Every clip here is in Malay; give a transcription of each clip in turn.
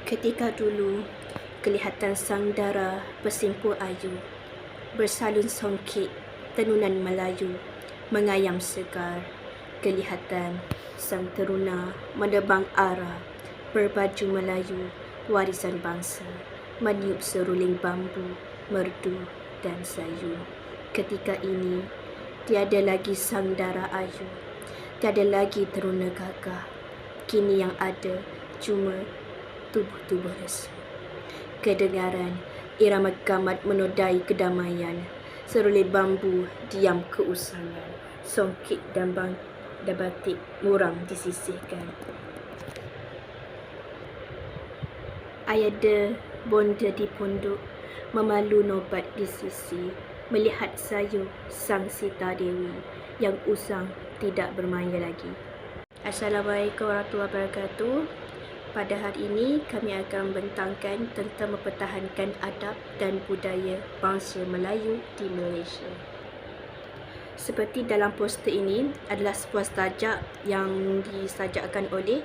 Ketika dulu, kelihatan sang dara bersimpul ayu, bersalun songkit tenunan Melayu, mengayam segar. Kelihatan sang teruna menebang arah, berbaju Melayu, warisan bangsa, meniup seruling bambu, merdu dan sayu. Ketika ini, tiada lagi sang dara ayu, tiada lagi teruna gagah. Kini yang ada cuma tubuh-tubuh lesu. Kedengaran irama gamat menodai kedamaian. Seruling bambu diam keusangan. Songkit dan batik muram disisihkan. Ayada bonda di pondok, memalu nobat di sisi, melihat sayu sang Sita Dewi yang usang tidak bermaya lagi. Assalamualaikum warahmatullahi wabarakatuh. Pada hari ini kami akan membentangkan tentang mempertahankan adab dan budaya bangsa Melayu di Malaysia. Seperti dalam poster ini adalah sebuah sajak yang disajakkan oleh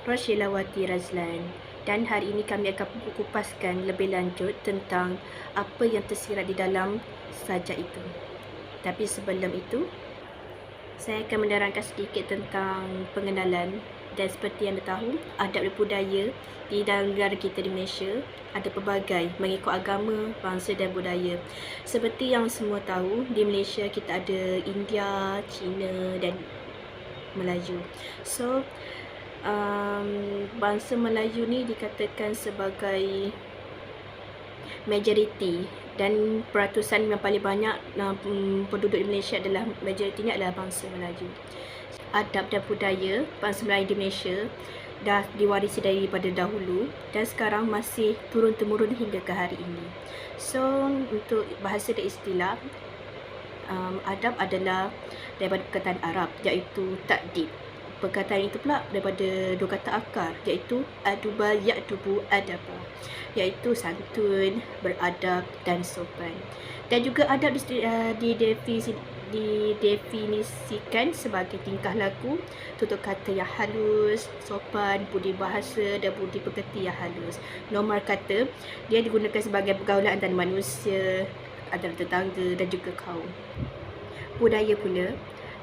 Rashilawati Razlan, dan hari ini kami akan kupaskan lebih lanjut tentang apa yang tersirat di dalam sajak itu. Tapi sebelum itu, saya akan menerangkan sedikit tentang pengenalan. Dan seperti yang anda tahu, adab dan budaya di dalam negara kita di Malaysia ada pelbagai mengikut agama, bangsa dan budaya. Seperti yang semua tahu, di Malaysia kita ada India, Cina dan Melayu. So, bangsa Melayu ni dikatakan sebagai majoriti, dan peratusan yang paling banyak penduduk di Malaysia adalah majoritinya adalah bangsa Melayu. Adab dan budaya bangsa Melayu di Malaysia dah diwarisi daripada dahulu dan sekarang masih turun-temurun hingga ke hari ini. So, untuk bahasa dan istilah, adab adalah daripada perkataan Arab iaitu ta'dib. Perkataan itu pula daripada dua kata akar iaitu aduba ya'dubu adaba, iaitu santun, beradab dan sopan. Dan juga adab didefinisikan sebagai tingkah laku, tutur kata yang halus, sopan, budi bahasa dan budi pekerti yang halus. Normal kata, dia digunakan sebagai pergaulan antara manusia, antara tetangga dan juga kaum. Budaya pula,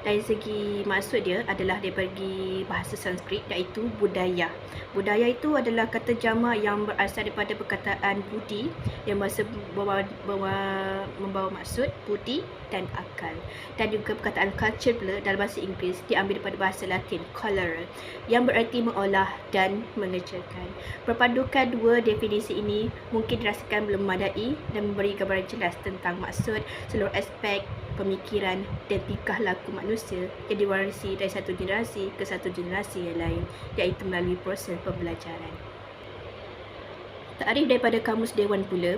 dari segi maksud dia adalah daripada bahasa Sanskrit iaitu budaya. Budaya itu adalah kata jamak yang berasal daripada perkataan budi yang membawa maksud budi dan akal. Dan juga perkataan culture pula dalam bahasa Inggeris diambil daripada bahasa Latin colere yang bererti mengolah dan mengerjakan. Perpadukan dua definisi ini mungkin dirasakan belum memadai dan memberi gambaran jelas tentang maksud seluruh aspek pemikiran dan tingkah laku manusia yang diwarisi dari satu generasi ke satu generasi yang lain, iaitu melalui proses pembelajaran. Takrif daripada Kamus Dewan pula,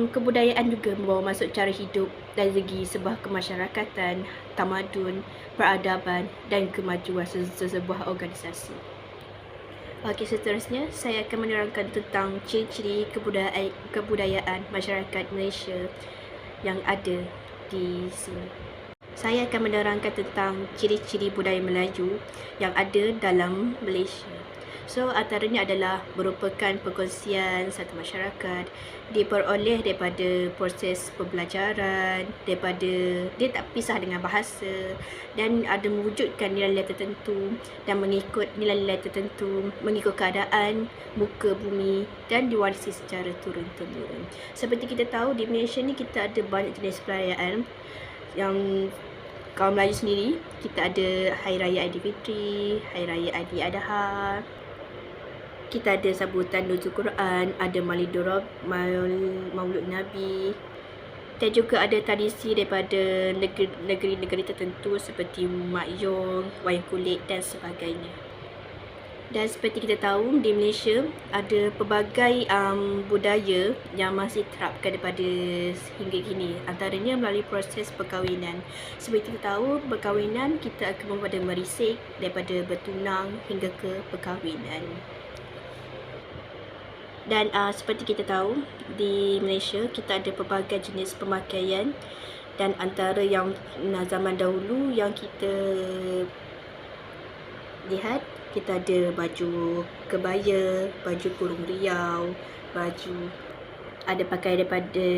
kebudayaan juga membawa masuk cara hidup dari segi sebuah kemasyarakatan, tamadun, peradaban dan kemajuan sesebuah organisasi. Okey, seterusnya saya akan menerangkan tentang ciri-ciri kebudayaan masyarakat Malaysia yang ada di sini. Saya akan menerangkan tentang ciri-ciri budaya Melayu yang ada dalam Malaysia. So, antaranya adalah merupakan perkongsian satu masyarakat, diperoleh daripada proses pembelajaran, daripada dia tak pisah dengan bahasa, dan ada mewujudkan nilai-nilai tertentu dan mengikut nilai-nilai tertentu, mengikut keadaan muka bumi dan diwarisi secara turun-temurun. Seperti kita tahu, di Malaysia ni kita ada banyak jenis perayaan. Yang kaum Melayu sendiri, kita ada Hari Raya Aidilfitri, Hari Raya Aidiladha, kita ada sambutan Nuzul Quran, ada Maulud Nabi, dan juga ada tradisi daripada negeri-negeri tertentu seperti Mak Yong, wayang kulit dan sebagainya. Dan seperti kita tahu, di Malaysia ada pelbagai budaya yang masih terapkan daripada hingga kini. Antaranya melalui proses perkahwinan. Seperti kita tahu, perkahwinan kita akan membuat merisik daripada bertunang hingga ke perkahwinan. Dan seperti kita tahu, di Malaysia kita ada pelbagai jenis pemakaian, dan antara yang zaman dahulu yang kita lihat Kita ada baju kebaya, baju kurung riau, baju ada pakai daripada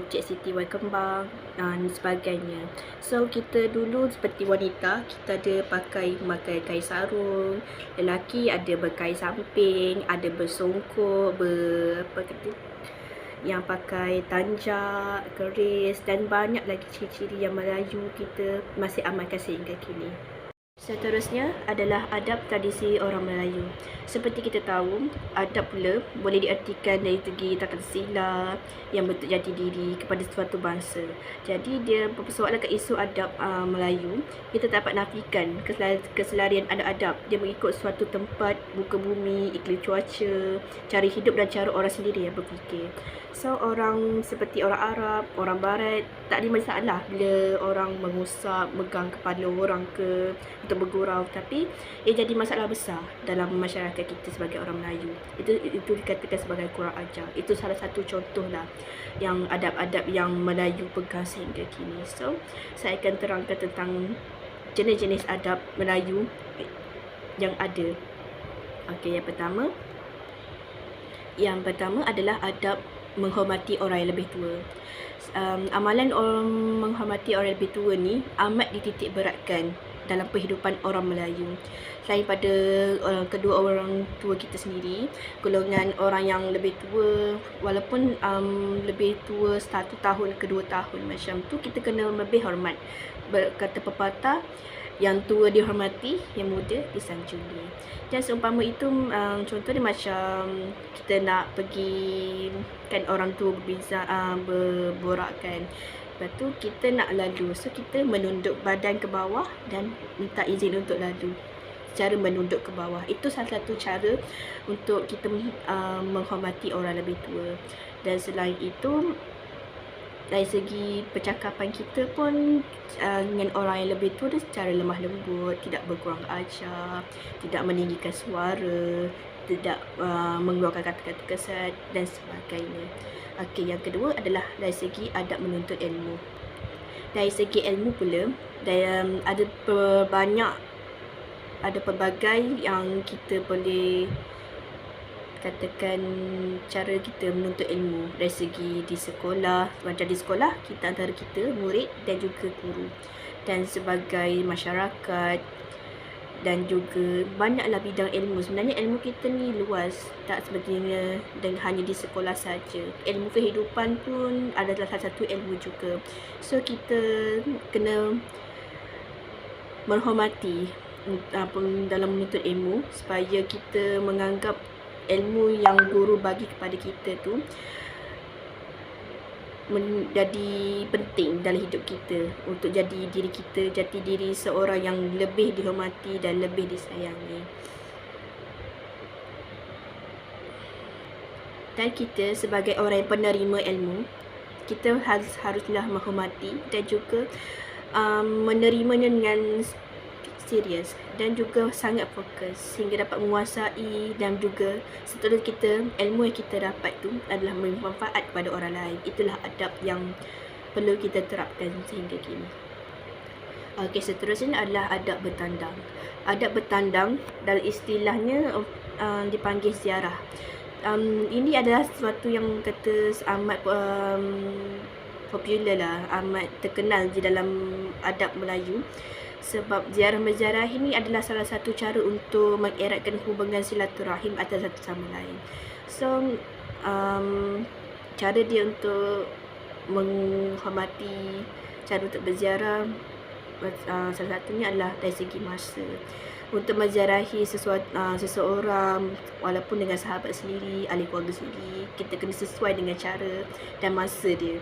Cik Siti Y Kembang dan sebagainya. So kita dulu seperti wanita, kita ada memakai kain sarung. Lelaki ada berkain samping, ada bersongkok, yang pakai tanjak, keris dan banyak lagi ciri-ciri yang Melayu kita masih amalkan sehingga kini. Seterusnya adalah adab tradisi orang Melayu. Seperti kita tahu, adab pula boleh diartikan dari segi tata sila yang bentuk jati diri kepada suatu bangsa. Jadi dia berpersoalan ke isu adab Melayu, kita tak dapat nafikan keselarian adab-adab. Dia mengikut suatu tempat, muka bumi, iklim cuaca, cara hidup dan cara orang sendiri yang berfikir. So orang seperti orang Arab, orang Barat tak ada masalah bila orang mengusap, megang kepala orang ke untuk bergurau, tapi ia jadi masalah besar dalam masyarakat kita sebagai orang Melayu. Itu dikatakan sebagai kurang ajar. Itu salah satu contoh lah yang adab-adab yang Melayu pegang sehingga kini. So saya akan terangkan tentang jenis-jenis adab Melayu yang ada. Okey, yang pertama adalah adab menghormati orang yang lebih tua. Amalan orang menghormati orang yang lebih tua ni amat dititik beratkan dalam kehidupan orang Melayu. Selain pada kedua orang tua kita sendiri, golongan orang yang lebih tua, walaupun lebih tua 1 tahun ke 2 tahun macam tu, kita kena lebih hormat. Berkata pepatah, yang tua dihormati, yang muda disanjungi. Dan seumpama itu, contohnya macam kita nak pergi, kan orang tua berborak kan. Lepas tu kita nak lalu, so kita menunduk badan ke bawah dan minta izin untuk lalu. Cara menunduk ke bawah, itu salah satu cara untuk kita menghormati orang lebih tua. Dan selain itu, dari segi percakapan kita pun dengan orang yang lebih tua secara lemah lembut, tidak berkurang ajar, tidak meninggikan suara, tidak mengeluarkan kata-kata kesat dan sebagainya. Okey, yang kedua adalah dari segi adab menuntut ilmu. Dari segi ilmu pula, ada pelbagai yang kita boleh katakan cara kita menuntut ilmu. Dari segi di sekolah, macam di sekolah kita antara kita murid dan juga guru, dan sebagai masyarakat, dan juga banyaklah bidang ilmu. Sebenarnya ilmu kita ni luas, tak sebenarnya hanya di sekolah saja. Ilmu kehidupan pun adalah salah satu ilmu juga. So kita kena menghormati dalam menuntut ilmu, supaya kita menganggap ilmu yang guru bagi kepada kita tu menjadi penting dalam hidup kita, untuk jadi diri kita, jati diri seorang yang lebih dihormati dan lebih disayangi. Dan kita sebagai orang yang penerima ilmu, kita haruslah menghormati dan juga menerimanya dengan serius dan juga sangat fokus sehingga dapat menguasai, dan juga seterusnya kita, ilmu yang kita dapat tu adalah bermanfaat kepada orang lain. Itulah adab yang perlu kita terapkan sehingga kini. Okey, seterusnya adalah adab bertandang. Adab bertandang dalam istilahnya dipanggil ziarah. Ini adalah sesuatu yang kata amat popular lah, amat terkenal di dalam adab Melayu. Sebab ziarah menziarahi ini adalah salah satu cara untuk mengeratkan hubungan silaturahim antara satu sama lain. So, cara dia untuk menghormati, cara untuk berziarah, salah satunya adalah dari segi masa. Untuk menziarahi seseorang, walaupun dengan sahabat sendiri, ahli keluarga sendiri, kita kena sesuai dengan cara dan masa dia.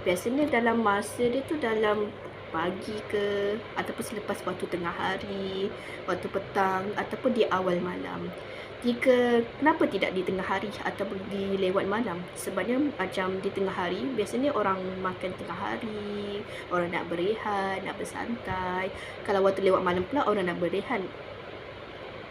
Biasanya dalam masa dia tu dalam pagi ke, ataupun selepas waktu tengah hari, waktu petang, ataupun di awal malam. Kenapa tidak di tengah hari ataupun di lewat malam? Sebabnya macam di tengah hari, biasanya orang makan tengah hari, orang nak berehat, nak bersantai. Kalau waktu lewat malam pula, orang nak berehat.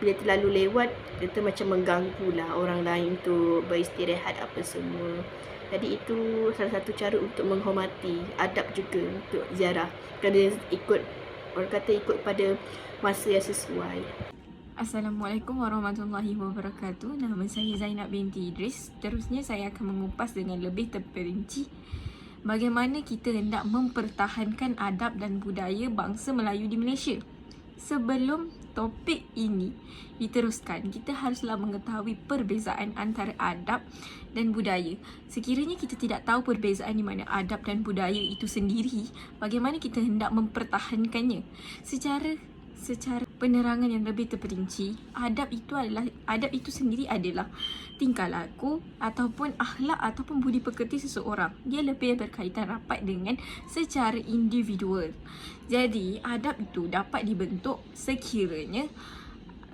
Bila terlalu lewat, kita macam mengganggu lah orang lain untuk beristirahat apa semua. Jadi itu salah satu cara untuk menghormati, adab juga untuk ziarah. Kerana ikut, orang kata ikut pada masa yang sesuai. Assalamualaikum warahmatullahi wabarakatuh. Nama saya Zainab binti Idris. Terusnya saya akan mengupas dengan lebih terperinci bagaimana kita hendak mempertahankan adab dan budaya bangsa Melayu di Malaysia. Sebelum topik ini diteruskan, kita haruslah mengetahui perbezaan antara adab dan budaya. Sekiranya kita tidak tahu perbezaan di mana adab dan budaya itu sendiri, bagaimana kita hendak mempertahankannya? Secara penerangan yang lebih terperinci, adab itu sendiri adalah tingkah laku ataupun akhlak ataupun budi pekerti seseorang. Dia lebih berkaitan rapat dengan secara individual. Jadi adab itu dapat dibentuk sekiranya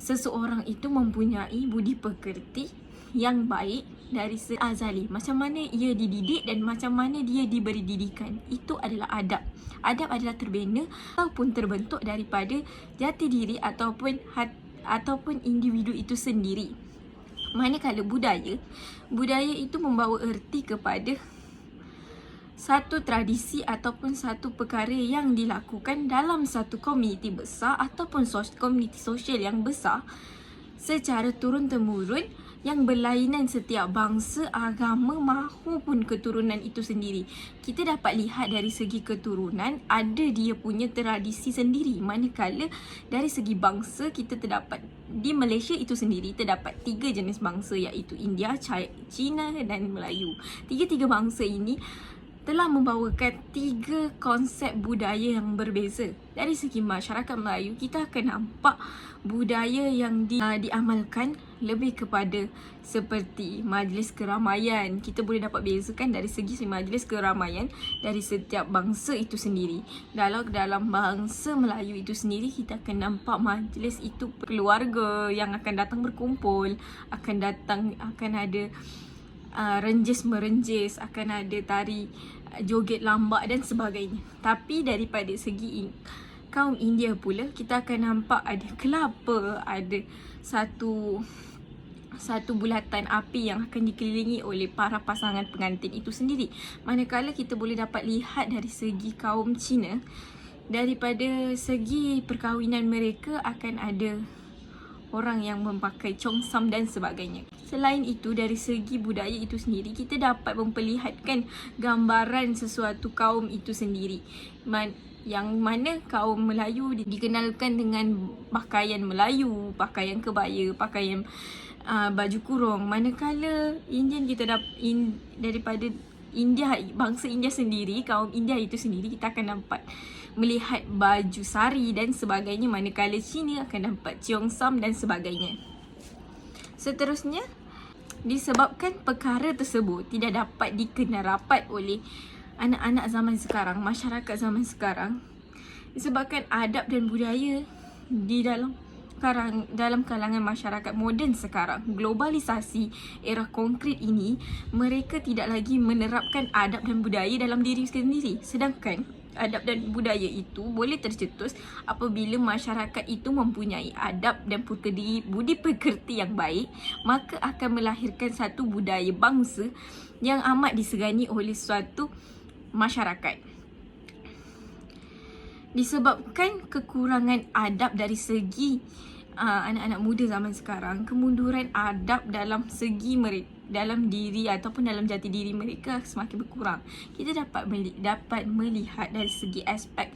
seseorang itu mempunyai budi pekerti yang baik dari azali. Macam mana ia dididik dan macam mana dia diberi didikan, itu adalah adab. Adab adalah terbina ataupun terbentuk daripada jati diri ataupun individu itu sendiri. Manakala budaya itu membawa erti kepada satu tradisi ataupun satu perkara yang dilakukan dalam satu komuniti besar ataupun komuniti sosial yang besar secara turun-temurun, yang berlainan setiap bangsa, agama maupun keturunan itu sendiri. Kita dapat lihat dari segi keturunan ada dia punya tradisi sendiri. Manakala dari segi bangsa, kita terdapat di Malaysia itu sendiri terdapat 3 jenis bangsa, iaitu India, China dan Melayu. Tiga-tiga bangsa ini telah membawakan 3 konsep budaya yang berbeza. Dari segi masyarakat Melayu, kita akan nampak budaya yang diamalkan lebih kepada seperti majlis keramaian. Kita boleh dapat bezakan dari segi majlis keramaian dari setiap bangsa itu sendiri. Dalam bangsa Melayu itu sendiri, kita akan nampak majlis itu keluarga yang akan datang berkumpul, akan ada renjis-merenjis, akan ada tari joget lambak dan sebagainya. Tapi daripada segi kaum India pula, kita akan nampak ada kelapa, ada satu bulatan api yang akan dikelilingi oleh para pasangan pengantin itu sendiri. Manakala kita boleh dapat lihat dari segi kaum Cina, daripada segi perkahwinan mereka akan ada orang yang memakai chongsam dan sebagainya. Selain itu, dari segi budaya itu sendiri, kita dapat memperlihatkan gambaran sesuatu kaum itu sendiri. Yang mana kaum Melayu dikenalkan dengan pakaian Melayu, pakaian kebaya, pakaian baju kurung. Manakala Indian, daripada India, bangsa India sendiri, kaum India itu sendiri, kita akan dapat melihat baju sari dan sebagainya. Manakala Cina akan dapat cheongsam dan sebagainya. Seterusnya, disebabkan perkara tersebut tidak dapat dikenal rapat oleh anak-anak zaman sekarang, masyarakat zaman sekarang, disebabkan adab dan budaya di dalam kalangan masyarakat moden sekarang, globalisasi era konkret ini, mereka tidak lagi menerapkan adab dan budaya dalam diri sendiri. Sedangkan adab dan budaya itu boleh tercetus apabila masyarakat itu mempunyai adab dan budi pekerti yang baik, maka akan melahirkan satu budaya bangsa yang amat disegani oleh suatu masyarakat. Disebabkan kekurangan adab dari segi anak-anak muda zaman sekarang, kemunduran adab dalam segi dalam diri ataupun dalam jati diri mereka semakin berkurang. Kita dapat melihat dari segi aspek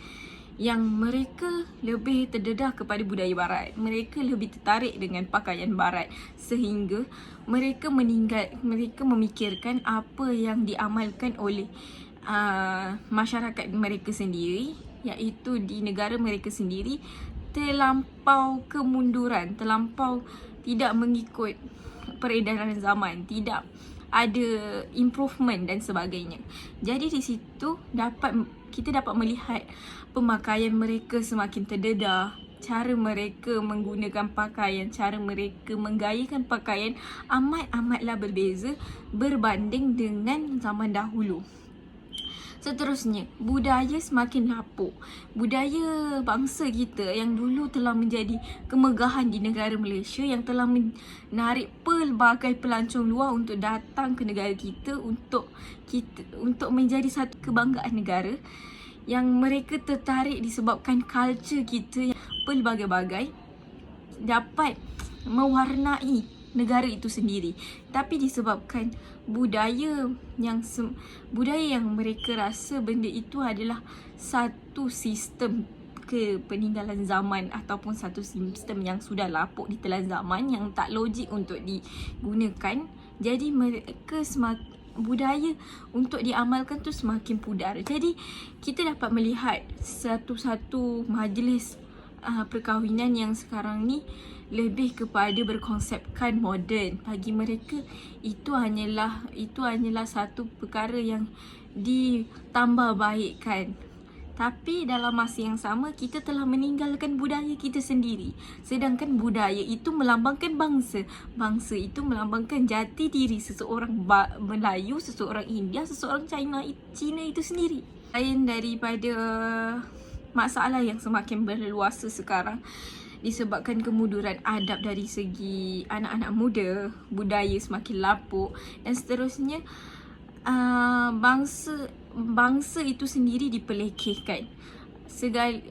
yang mereka lebih terdedah kepada budaya barat. Mereka lebih tertarik dengan pakaian barat, sehingga mereka memikirkan apa yang diamalkan oleh masyarakat mereka sendiri, iaitu di negara mereka sendiri, terlampau kemunduran, terlampau tidak mengikut peredaran zaman, tidak ada improvement dan sebagainya. Jadi di situ kita dapat melihat pemakaian mereka semakin terdedah, cara mereka menggunakan pakaian, cara mereka menggayakan pakaian amatlah berbeza berbanding dengan zaman dahulu. Seterusnya, budaya semakin lapuk. Budaya bangsa kita yang dulu telah menjadi kemegahan di negara Malaysia, yang telah menarik pelbagai pelancong luar untuk datang ke negara kita untuk menjadi satu kebanggaan negara, yang mereka tertarik disebabkan culture kita yang pelbagai-bagai. dapat mewarnai negara itu sendiri, tapi disebabkan budaya yang mereka rasa benda itu adalah satu sistem kepeninggalan zaman ataupun satu sistem yang sudah lapuk ditelan zaman, yang tak logik untuk digunakan. Jadi mereka budaya untuk diamalkan tu semakin pudar. Jadi kita dapat melihat satu-satu majlis perkahwinan yang sekarang ni lebih kepada berkonsepkan moden. Bagi mereka itu hanyalah satu perkara yang ditambah baikkan. Tapi dalam masa yang sama, kita telah meninggalkan budaya kita sendiri. Sedangkan budaya itu melambangkan bangsa. Bangsa itu melambangkan jati diri seseorang Melayu, seseorang India, seseorang Cina itu sendiri. Lain daripada masalah yang semakin berleluasa sekarang disebabkan kemunduran adab dari segi anak-anak muda, budaya semakin lapuk dan seterusnya. Bangsa itu sendiri dipelekehkan.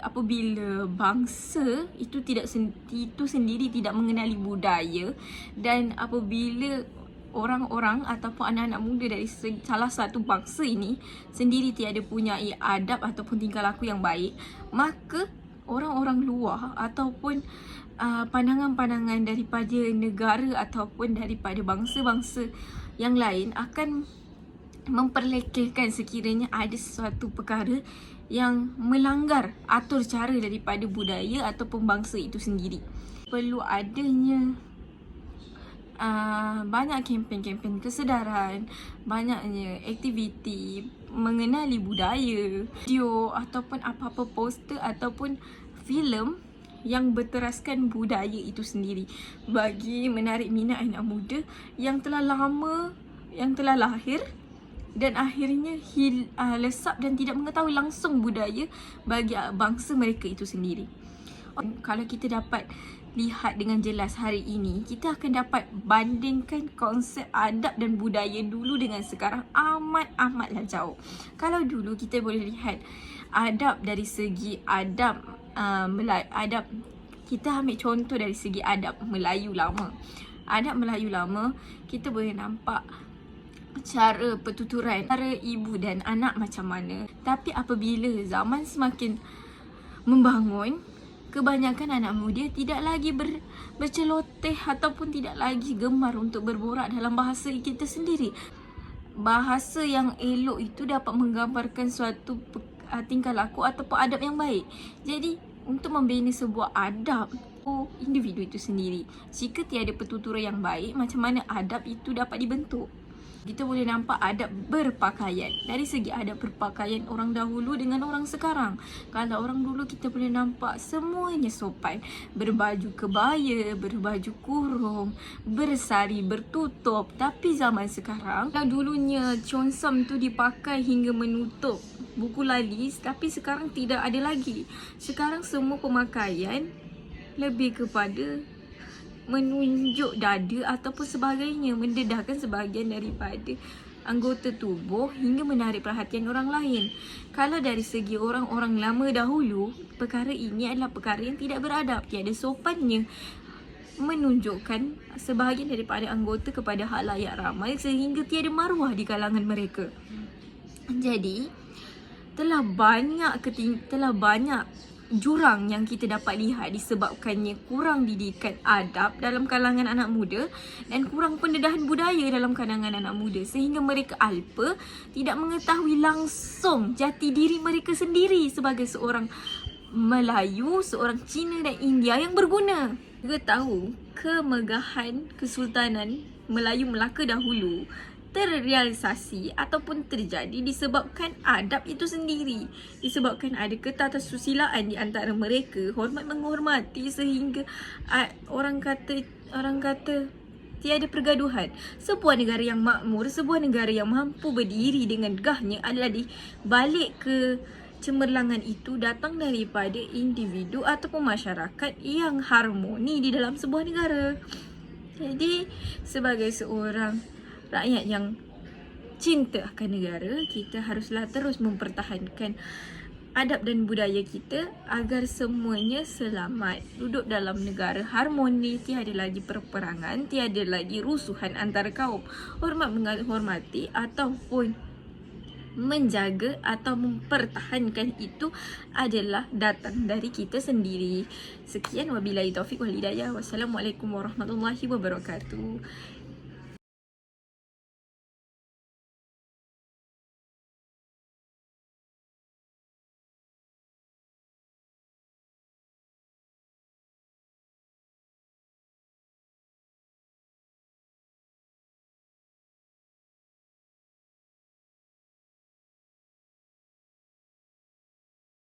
Apabila bangsa itu sendiri tidak mengenali budaya, dan apabila orang-orang ataupun anak-anak muda dari salah satu bangsa ini sendiri tiada punya adab ataupun tingkah laku yang baik, maka orang-orang luar ataupun pandangan-pandangan daripada negara ataupun daripada bangsa-bangsa yang lain akan memperlekehkan sekiranya ada sesuatu perkara yang melanggar atur cara daripada budaya ataupun bangsa itu sendiri. Perlu adanya banyak kempen-kempen kesedaran, banyaknya aktiviti mengenali budaya, video ataupun apa-apa poster ataupun filem yang berteraskan budaya itu sendiri bagi menarik minat anak muda yang telah lahir dan akhirnya lesap dan tidak mengetahui langsung budaya bagi bangsa mereka itu sendiri. Kalau kita dapat lihat dengan jelas hari ini, kita akan dapat bandingkan konsep adab dan budaya dulu dengan sekarang amatlah jauh. Kalau dulu kita boleh lihat adab dari segi adab kita ambil contoh dari segi adab Melayu lama. Adab Melayu lama, kita boleh nampak cara pertuturan antara ibu dan anak macam mana. Tapi apabila zaman semakin membangun, kebanyakan anak muda tidak lagi berceloteh ataupun tidak lagi gemar untuk berborak dalam bahasa kita sendiri. Bahasa yang elok itu dapat menggambarkan suatu tingkah laku ataupun adab yang baik. Jadi untuk membina sebuah adab individu itu sendiri, jika tiada pertuturan yang baik, macam mana adab itu dapat dibentuk? Kita boleh nampak adab berpakaian. Dari segi adab berpakaian orang dahulu dengan orang sekarang. Kalau orang dulu kita boleh nampak semuanya sopan. Berbaju kebaya, berbaju kurung, bersari, bertutup. Tapi zaman sekarang, kalau dulunya consam tu dipakai hingga menutup buku lalis, tapi sekarang tidak ada lagi. Sekarang semua pemakaian lebih kepada menunjuk dada ataupun sebagainya, mendedahkan sebahagian daripada anggota tubuh hingga menarik perhatian orang lain. Kalau dari segi orang-orang lama dahulu, perkara ini adalah perkara yang tidak beradab, tiada sopannya, menunjukkan sebahagian daripada anggota kepada halayak ramai sehingga tiada maruah di kalangan mereka. Jadi telah banyak jurang yang kita dapat lihat disebabkannya kurang didikan adab dalam kalangan anak muda dan kurang pendedahan budaya dalam kalangan anak muda, sehingga mereka alpa tidak mengetahui langsung jati diri mereka sendiri sebagai seorang Melayu, seorang Cina dan India yang berguna. Kita tahu kemegahan Kesultanan Melayu Melaka dahulu terrealisasi ataupun terjadi disebabkan adab itu sendiri, disebabkan ada ketatasusilaan di antara mereka, hormat menghormati, sehingga orang kata tiada pergaduhan. Sebuah negara yang makmur, sebuah negara yang mampu berdiri dengan gahnya adalah di balik kecemerlangan itu datang daripada individu ataupun masyarakat yang harmoni di dalam sebuah negara. Jadi sebagai seorang rakyat yang cinta akan negara, kita haruslah terus mempertahankan adab dan budaya kita agar semuanya selamat, duduk dalam negara harmoni, tiada lagi perperangan, tiada lagi rusuhan antara kaum. Hormat menghormati ataupun menjaga atau mempertahankan itu adalah datang dari kita sendiri. Sekian, wabillahi taufik wal hidayah. Wassalamualaikum warahmatullahi wabarakatuh.